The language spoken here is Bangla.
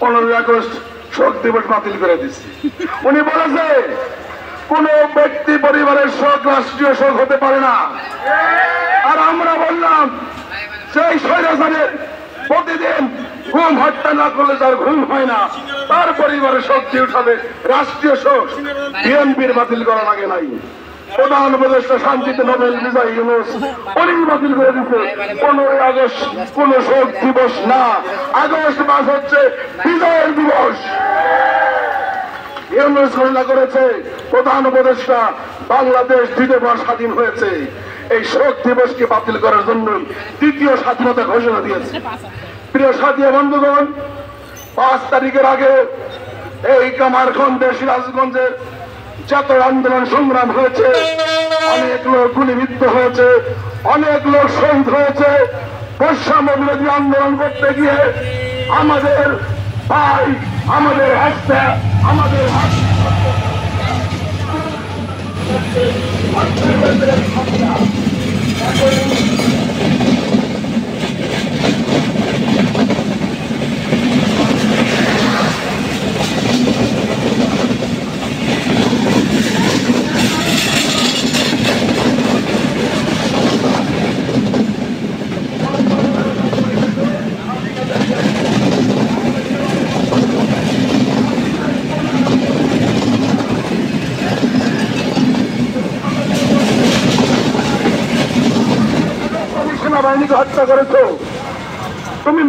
15ই আগস্ট শোক দিবস বাতিল করে দিচ্ছে। উনি বলেছে কোন ব্যক্তি পরিবারের শোক রাষ্ট্রীয় শোক হতে পারে না। আর আমরা বললাম সেই স্বৈরাচারের প্রতিদিন ঘুম হত্যা না করলে তার ঘুম হয় না, তার পরিবারের শক্তি উঠাবে রাষ্ট্রীয় শোক বিএনপির বাতিল করা লাগে নাই। প্রধান উপদেষ্টা শান্তিতে নোবেল বিজয়ী ইউনূস উনি বাতিল করে দিচ্ছে 15ই আগস্ট কোন শোক দিবস না, আগস্ট মাস হচ্ছে বিজয়ের দিবস। ইউনূস ঘোষণা করেছে প্রধান উপদেষ্টা বাংলাদেশ দ্বিতীয়বার স্বাধীন হয়েছে, এই শোক দিবসকে বাতিল করার জন্য দ্বিতীয় স্বাধীনতা ঘোষণা দিয়েছে। প্রিয় সাথী বন্ধুগণ, 5 তারিখের আগে এই কামারখন্দের সিরাজগঞ্জের যত আন্দোলন সংগ্রাম হয়েছে, অনেক লোক গুলিবিদ্ধ হয়েছে, অনেক লোক শহীদ হয়েছে। বৈষম্য বিরোধী আন্দোলন করতে গিয়ে আমাদের ভাই, আমাদের হাসতে, আমাদের সেনাবাহিনীকে হত্যা করেছো তুমি।